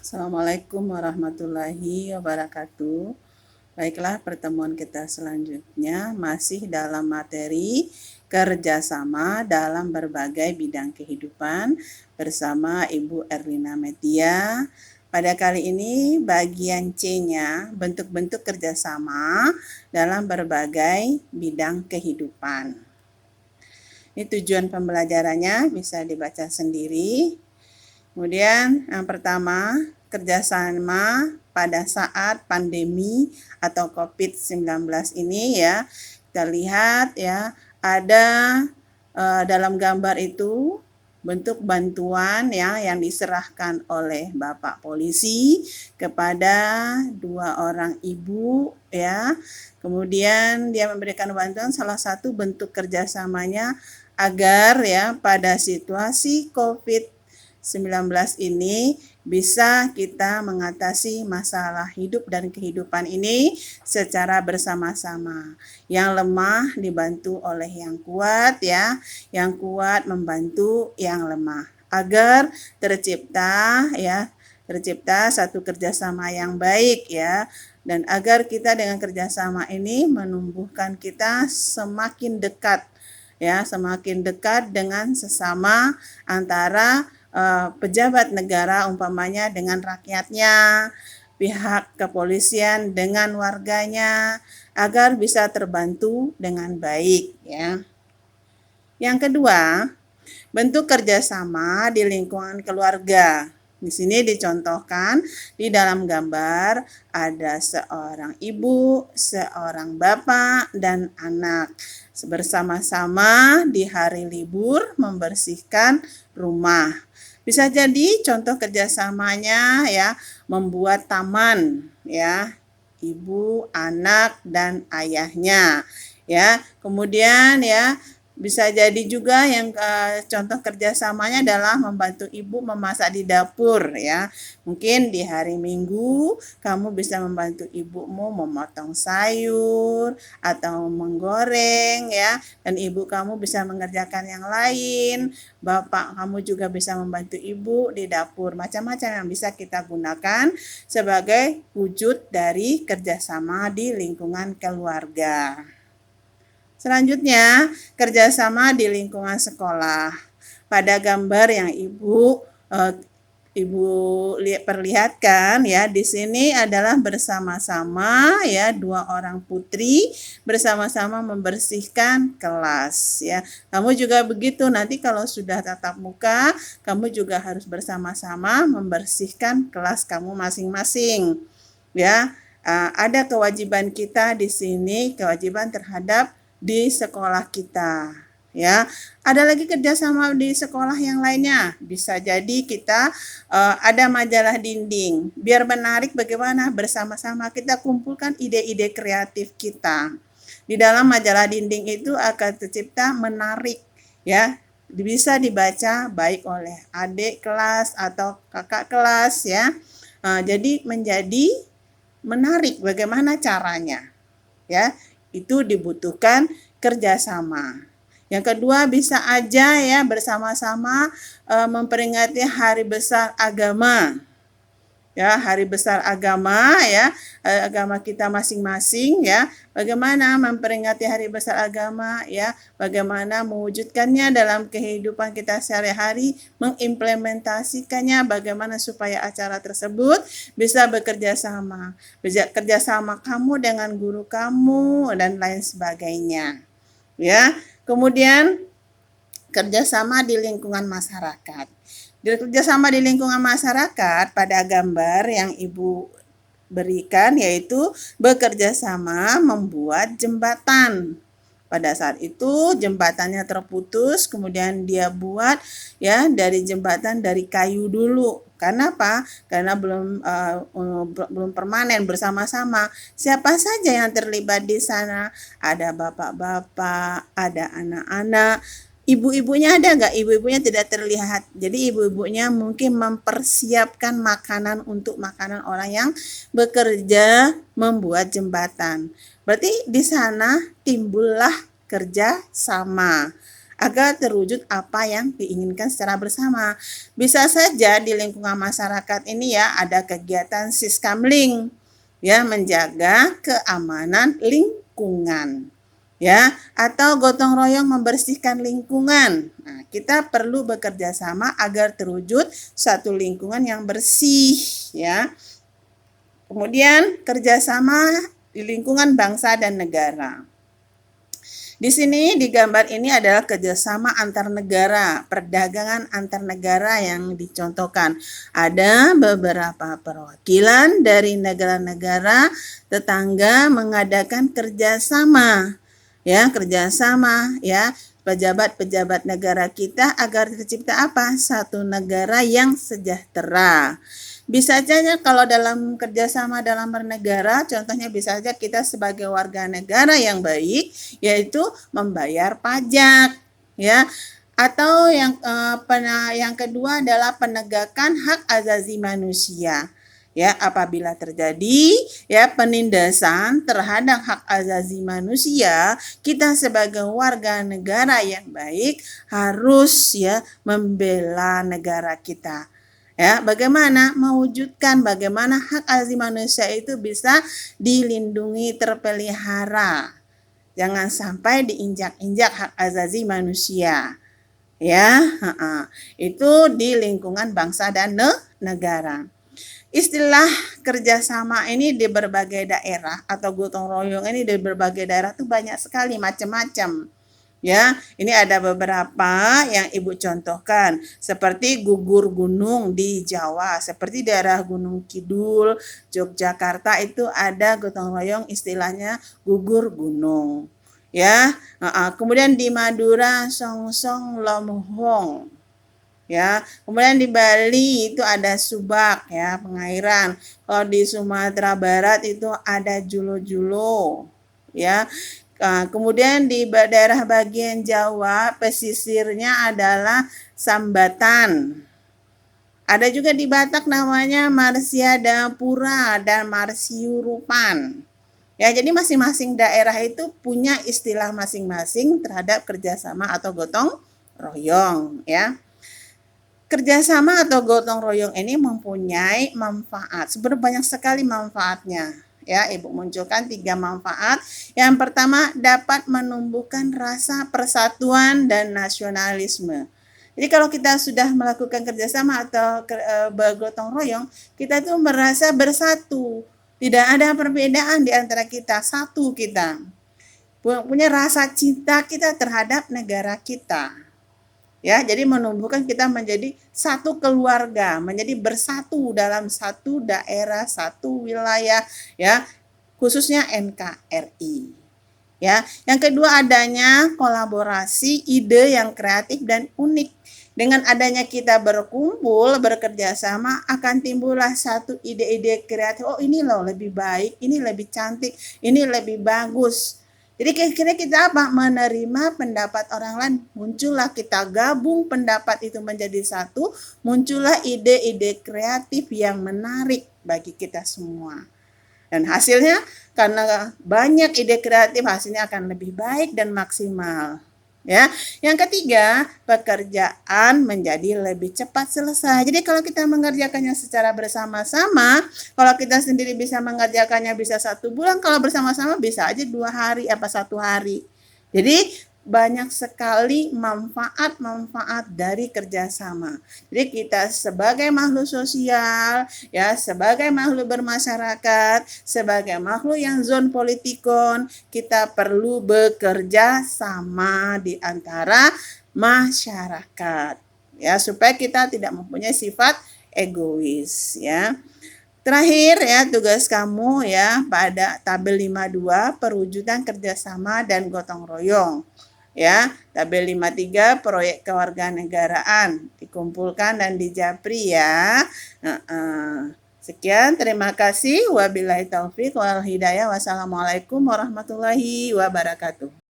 Assalamualaikum warahmatullahi wabarakatuh. Baiklah, pertemuan kita selanjutnya masih dalam materi kerjasama dalam berbagai bidang kehidupan bersama Ibu Erlina Metia. Pada kali ini bagian C-nya bentuk-bentuk kerjasama dalam berbagai bidang kehidupan. Ini tujuan pembelajarannya bisa dibaca sendiri. Kemudian yang pertama, kerjasama pada saat pandemi atau COVID-19 ini ya, kita lihat ya, ada dalam gambar itu bentuk bantuan ya yang diserahkan oleh Bapak Polisi kepada dua orang ibu ya. Kemudian dia memberikan bantuan, salah satu bentuk kerjasamanya agar ya pada situasi COVID-19 ini bisa kita mengatasi masalah hidup dan kehidupan ini secara bersama-sama. Yang lemah dibantu oleh yang kuat ya, yang kuat membantu yang lemah agar tercipta satu kerjasama yang baik ya, dan agar kita dengan kerjasama ini menumbuhkan kita semakin dekat dengan sesama antara pejabat negara umpamanya dengan rakyatnya, pihak kepolisian dengan warganya, agar bisa terbantu dengan baik ya. Yang kedua, bentuk kerjasama di lingkungan keluarga. Di sini dicontohkan di dalam gambar ada seorang ibu, seorang bapak, dan anak bersama-sama di hari libur membersihkan rumah. Bisa jadi contoh kerjasamanya ya, membuat taman ya, ibu, anak, dan ayahnya ya. Kemudian ya, bisa jadi juga yang contoh kerjasamanya adalah membantu ibu memasak di dapur ya. Mungkin di hari Minggu kamu bisa membantu ibumu memotong sayur atau menggoreng ya. Dan ibu kamu bisa mengerjakan yang lain. Bapak kamu juga bisa membantu ibu di dapur. Macam-macam yang bisa kita gunakan sebagai wujud dari kerjasama di lingkungan keluarga. Selanjutnya, kerjasama di lingkungan sekolah. Pada gambar yang Ibu perlihatkan ya, di sini adalah bersama-sama ya, dua orang putri bersama-sama membersihkan kelas ya. Kamu juga begitu, nanti kalau sudah tatap muka, kamu juga harus bersama-sama membersihkan kelas kamu masing-masing ya. Ada kewajiban kita di sini, kewajiban terhadap di sekolah kita ya. Ada lagi kerjasama di sekolah yang lainnya, bisa jadi kita ada majalah dinding, biar menarik bagaimana bersama-sama kita kumpulkan ide-ide kreatif kita. Di dalam majalah dinding itu akan tercipta menarik ya, bisa dibaca baik oleh adik kelas atau kakak kelas ya. Jadi menjadi menarik bagaimana caranya ya. Itu dibutuhkan kerjasama. Yang kedua, bisa aja ya bersama-sama memperingati hari besar agama. Ya, hari besar agama ya, agama kita masing-masing ya. Bagaimana memperingati hari besar agama ya, bagaimana mewujudkannya dalam kehidupan kita sehari-hari, mengimplementasikannya bagaimana supaya acara tersebut bisa bekerja sama. Kerjasama kamu dengan guru kamu dan lain sebagainya. Ya. Kemudian kerjasama di lingkungan masyarakat. Kerjasama di lingkungan masyarakat pada gambar yang Ibu berikan yaitu bekerja sama membuat jembatan. Pada saat itu jembatannya terputus, kemudian dia buat ya dari jembatan dari kayu dulu. Karena apa? Karena belum permanen bersama-sama. Siapa saja yang terlibat di sana? Ada bapak-bapak, ada anak-anak. Ibu-ibunya ada nggak? Ibu-ibunya tidak terlihat. Jadi ibu-ibunya mungkin mempersiapkan makanan untuk makanan orang yang bekerja membuat jembatan. Berarti di sana timbullah kerja sama. agar terwujud apa yang diinginkan secara bersama. Bisa saja di lingkungan masyarakat ini ya ada kegiatan Siskamling ya, menjaga keamanan lingkungan ya, atau gotong royong membersihkan lingkungan. Nah, kita perlu bekerja sama agar terwujud satu lingkungan yang bersih ya. Kemudian kerjasama di lingkungan bangsa dan negara. Di sini di gambar ini adalah kerjasama antar negara, perdagangan antar negara yang dicontohkan. Ada beberapa perwakilan dari negara-negara tetangga mengadakan kerjasama, ya pejabat-pejabat negara kita agar tercipta apa? Satu negara yang sejahtera. Bisa saja kalau dalam kerjasama dalam bernegara, contohnya bisa saja kita sebagai warga negara yang baik, yaitu membayar pajak, ya. Atau yang kedua adalah penegakan hak asasi manusia. Ya, apabila terjadi ya penindasan terhadap hak asasi manusia, kita sebagai warga negara yang baik harus ya membela negara kita. Ya, bagaimana mewujudkan bagaimana hak asasi manusia itu bisa dilindungi, terpelihara. Jangan sampai diinjak-injak hak asasi manusia. Ya, itu di lingkungan bangsa dan negara. Istilah kerjasama ini di berbagai daerah atau gotong royong ini di berbagai daerah itu banyak sekali macam-macam. Ya, ini ada beberapa yang Ibu contohkan, seperti gugur gunung di Jawa, seperti daerah Gunung Kidul, Yogyakarta itu ada gotong royong istilahnya gugur gunung. Ya, kemudian di Madura Songsong Lomhong. Ya, kemudian di Bali itu ada subak ya, pengairan. Kalau di Sumatera Barat itu ada julo-julo. Ya. Kemudian di daerah bagian Jawa, pesisirnya adalah Sambatan. Ada juga di Batak namanya Marsiadapura dan Marsiurupan. Ya, jadi masing-masing daerah itu punya istilah masing-masing terhadap kerjasama atau gotong royong. Ya. Kerjasama atau gotong royong ini mempunyai manfaat. Sebenarnya banyak sekali manfaatnya. Ya, Ibu munculkan 3 manfaat. Yang pertama, dapat menumbuhkan rasa persatuan dan nasionalisme. Jadi kalau kita sudah melakukan kerjasama atau bergotong royong, kita tuh merasa bersatu. Tidak ada perbedaan di antara kita, satu kita. Punya rasa cinta kita terhadap negara kita. Ya, jadi menumbuhkan kita menjadi satu keluarga, menjadi bersatu dalam satu daerah, satu wilayah, ya, khususnya NKRI. Ya, yang kedua adanya kolaborasi, ide yang kreatif dan unik. Dengan adanya kita berkumpul, bekerja sama, akan timbullah satu ide-ide kreatif. Oh, ini loh lebih baik, ini lebih cantik, ini lebih bagus. Jadi kira-kira kita apa? Menerima pendapat orang lain. Muncullah kita gabung pendapat itu menjadi satu. Muncullah ide-ide kreatif yang menarik bagi kita semua. Dan hasilnya karena banyak ide kreatif hasilnya akan lebih baik dan maksimal. Ya, yang ketiga, pekerjaan menjadi lebih cepat selesai. Jadi kalau kita mengerjakannya secara bersama-sama, kalau kita sendiri bisa mengerjakannya bisa 1 bulan, kalau bersama-sama bisa aja 2 hari apa 1 hari. Jadi banyak sekali manfaat-manfaat dari kerjasama. Jadi kita sebagai makhluk sosial, ya sebagai makhluk bermasyarakat, sebagai makhluk yang zon politikon, kita perlu bekerja sama di antara masyarakat, ya supaya kita tidak mempunyai sifat egois, ya. Terakhir ya tugas kamu ya pada tabel 52 perwujudan kerjasama dan gotong royong. Ya, tabel 53 proyek kewarganegaraan dikumpulkan dan dijapri ya. Sekian, terima kasih. Wabillahi taufik wal hidayah. Wassalamualaikum warahmatullahi wabarakatuh.